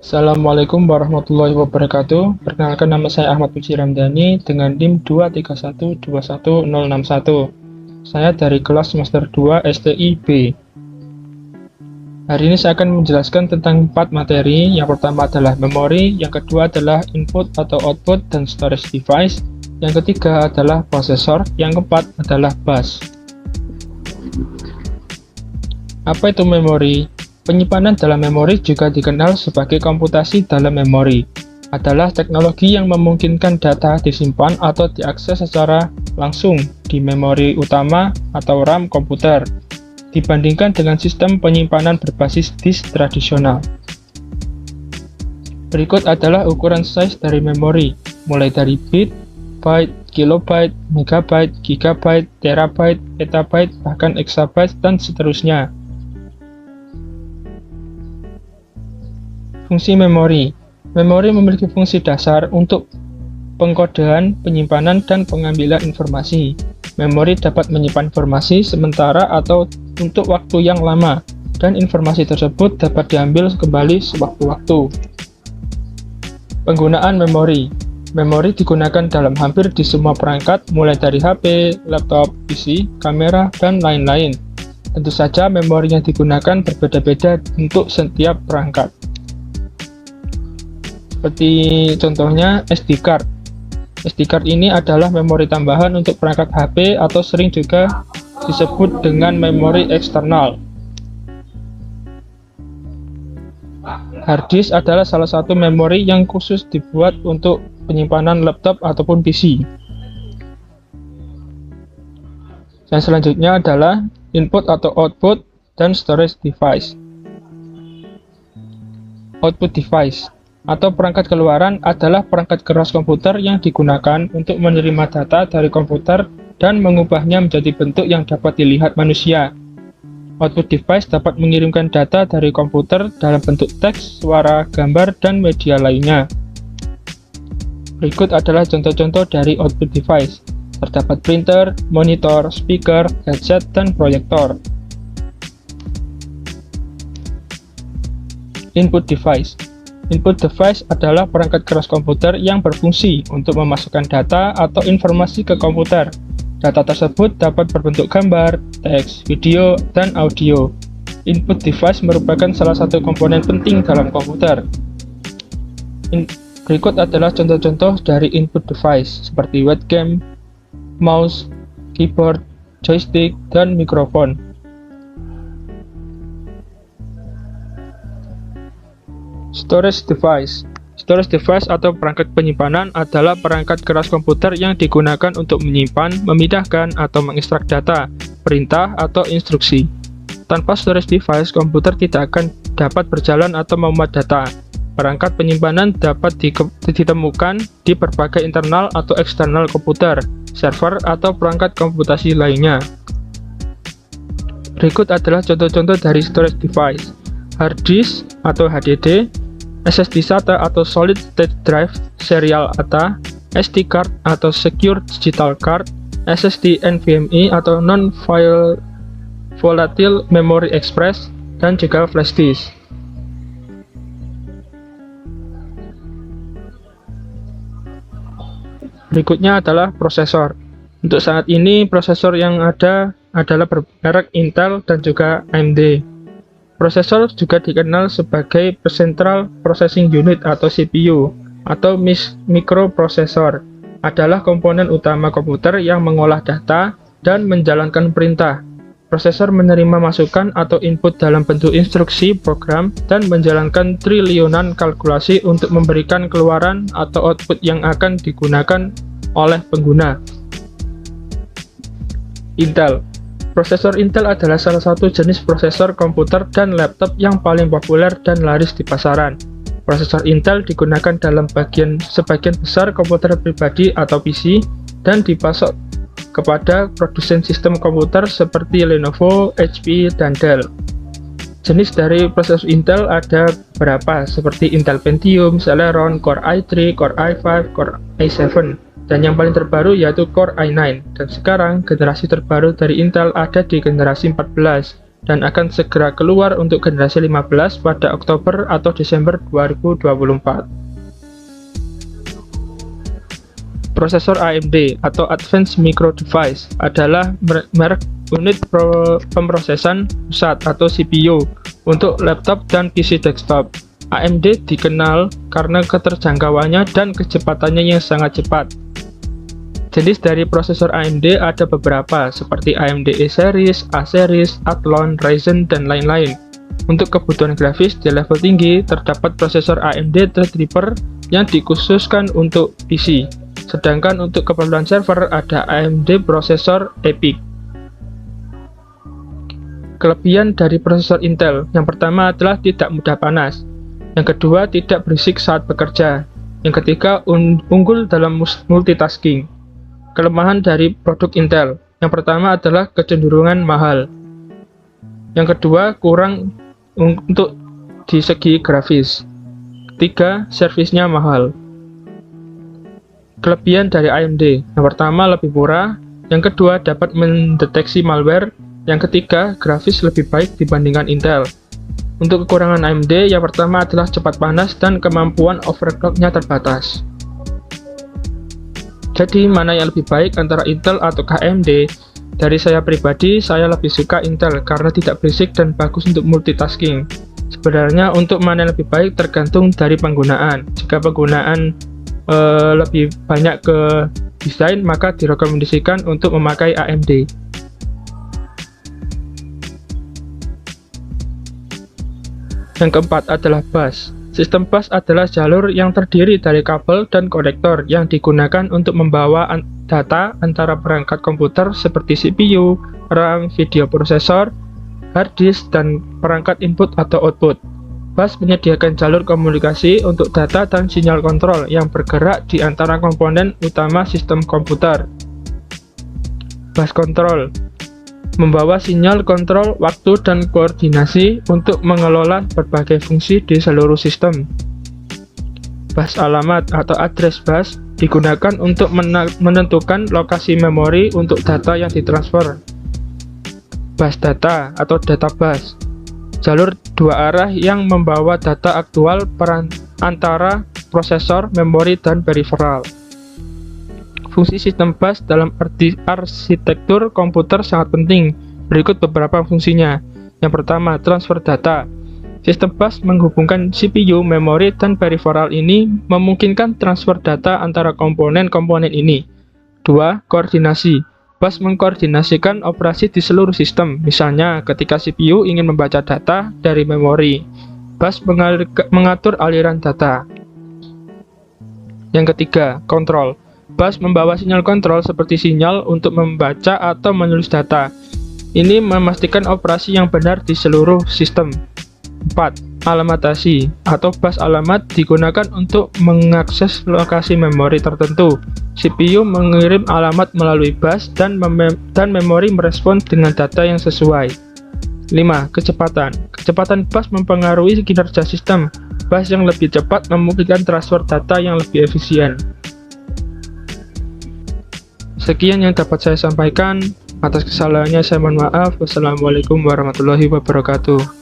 Assalamualaikum warahmatullahi wabarakatuh. Perkenalkan, nama saya Ahmad Puji Ramdhani dengan NIM 231210061. Saya dari kelas semester 2 STIB. Hari ini saya akan menjelaskan tentang 4 materi. Yang pertama adalah memori, yang kedua adalah input atau output dan storage device, yang ketiga adalah prosesor, yang keempat adalah bus. Apa itu memori? Penyimpanan dalam memori juga dikenal sebagai komputasi dalam memori, adalah teknologi yang memungkinkan data disimpan atau diakses secara langsung di memori utama atau RAM komputer, dibandingkan dengan sistem penyimpanan berbasis disk tradisional. Berikut adalah ukuran size dari memori, mulai dari bit, byte, kilobyte, megabyte, gigabyte, terabyte, petabyte, bahkan exabyte, dan seterusnya. Fungsi memori. Memori memiliki fungsi dasar untuk pengkodean, penyimpanan, dan pengambilan informasi. Memori dapat menyimpan informasi sementara atau untuk waktu yang lama, dan informasi tersebut dapat diambil kembali sewaktu-waktu. Penggunaan memori. Memori digunakan dalam hampir di semua perangkat, mulai dari HP, laptop, PC, kamera, dan lain-lain. Tentu saja memori yang digunakan berbeda-beda untuk setiap perangkat. Seperti contohnya SD card. SD card ini adalah memori tambahan untuk perangkat HP atau sering juga disebut dengan memori eksternal. Hard disk adalah salah satu memori yang khusus dibuat untuk penyimpanan laptop ataupun PC. Dan selanjutnya adalah input atau output dan storage device. Output device atau perangkat keluaran adalah perangkat keras komputer yang digunakan untuk menerima data dari komputer dan mengubahnya menjadi bentuk yang dapat dilihat manusia. Output device dapat mengirimkan data dari komputer dalam bentuk teks, suara, gambar, dan media lainnya. Berikut adalah contoh-contoh dari output device. Terdapat printer, monitor, speaker, headset, dan proyektor. Input device. Input device adalah perangkat keras komputer yang berfungsi untuk memasukkan data atau informasi ke komputer. Data tersebut dapat berbentuk gambar, teks, video, dan audio. Input device merupakan salah satu komponen penting dalam komputer. Berikut adalah contoh-contoh dari input device, seperti webcam, mouse, keyboard, joystick, dan mikrofon. Storage device. Storage device atau perangkat penyimpanan adalah perangkat keras komputer yang digunakan untuk menyimpan, memindahkan, atau mengekstrak data, perintah, atau instruksi. Tanpa storage device, komputer tidak akan dapat berjalan atau memuat data. Perangkat penyimpanan dapat ditemukan di berbagai internal atau eksternal komputer, server, atau perangkat komputasi lainnya. Berikut adalah contoh-contoh dari storage device. Hard disk atau HDD, SSD SATA atau Solid State Drive Serial ATA, SD card atau Secure Digital Card, SSD NVMe atau Non-Volatile Memory Express, dan juga flash disk. Berikutnya adalah prosesor. Untuk saat ini, prosesor yang ada adalah bermerek Intel dan juga AMD. Prosesor juga dikenal sebagai Central Processing Unit atau CPU, atau mikroprosesor, adalah komponen utama komputer yang mengolah data dan menjalankan perintah. Prosesor menerima masukan atau input dalam bentuk instruksi program dan menjalankan triliunan kalkulasi untuk memberikan keluaran atau output yang akan digunakan oleh pengguna. Intel. Prosesor Intel adalah salah satu jenis prosesor komputer dan laptop yang paling populer dan laris di pasaran. Prosesor Intel digunakan dalam sebagian besar komputer pribadi atau PC dan dipasok kepada produsen sistem komputer seperti Lenovo, HP, dan Dell. Jenis dari prosesor Intel ada beberapa, seperti Intel Pentium, Celeron, Core i3, Core i5, Core i7. Dan yang paling terbaru yaitu Core i9, dan sekarang generasi terbaru dari Intel ada di generasi 14, dan akan segera keluar untuk generasi 15 pada Oktober atau Desember 2024. Prosesor AMD atau Advanced Micro Device adalah merek unit pemrosesan pusat atau CPU untuk laptop dan PC desktop. AMD dikenal karena keterjangkauannya dan kecepatannya yang sangat cepat. Jenis dari prosesor AMD ada beberapa, seperti AMD E-Series, A-Series, Athlon, Ryzen, dan lain-lain. Untuk kebutuhan grafis di level tinggi, terdapat prosesor AMD Threadripper yang dikhususkan untuk PC. Sedangkan untuk keperluan server ada AMD prosesor EPYC. Kelebihan dari prosesor Intel, yang pertama adalah tidak mudah panas. Yang kedua, tidak berisik saat bekerja. Yang ketiga, unggul dalam multitasking. Kelemahan dari produk Intel, yang pertama adalah kecenderungan mahal. Yang kedua, kurang untuk di segi grafis. Ketiga, servisnya mahal. Kelebihan dari AMD, yang pertama lebih murah, yang kedua dapat mendeteksi malware, yang ketiga grafis lebih baik dibandingkan Intel. Untuk kekurangan AMD, yang pertama adalah cepat panas dan kemampuan overclock-nya terbatas. Jadi mana yang lebih baik antara Intel atau AMD? Dari saya pribadi, saya lebih suka Intel karena tidak berisik dan bagus untuk multitasking. Sebenarnya untuk mana yang lebih baik tergantung dari penggunaan. Jika penggunaan lebih banyak ke desain, maka direkomendasikan untuk memakai AMD. Yang keempat adalah bus. Sistem bus adalah jalur yang terdiri dari kabel dan konektor yang digunakan untuk membawa data antara perangkat komputer seperti CPU, RAM, video prosesor, hard disk, dan perangkat input atau output. Bus menyediakan jalur komunikasi untuk data dan sinyal kontrol yang bergerak di antara komponen utama sistem komputer. Bus control membawa sinyal kontrol waktu dan koordinasi untuk mengelola berbagai fungsi di seluruh sistem. Bus alamat atau address bus digunakan untuk menentukan lokasi memori untuk data yang ditransfer. Bus data atau data bus, jalur dua arah yang membawa data aktual antara prosesor, memori, dan peripheral. Fungsi sistem bus dalam arsitektur komputer sangat penting. Berikut beberapa fungsinya. Yang pertama, transfer data. Sistem bus menghubungkan CPU, memori, dan peripheral ini memungkinkan transfer data antara komponen-komponen ini. 2. Koordinasi. Bus mengkoordinasikan operasi di seluruh sistem. Misalnya, ketika CPU ingin membaca data dari memori, bus mengatur aliran data. Yang ketiga, kontrol. Bus membawa sinyal kontrol seperti sinyal untuk membaca atau menulis data. Ini memastikan operasi yang benar di seluruh sistem. 4. Alamatasi atau bus alamat digunakan untuk mengakses lokasi memori tertentu. CPU mengirim alamat melalui bus dan memori merespon dengan data yang sesuai. 5. Kecepatan. Kecepatan bus mempengaruhi kinerja sistem. Bus yang lebih cepat memungkinkan transfer data yang lebih efisien. Sekian yang dapat saya sampaikan. Atas kesalahannya saya mohon maaf. Wassalamualaikum warahmatullahi wabarakatuh.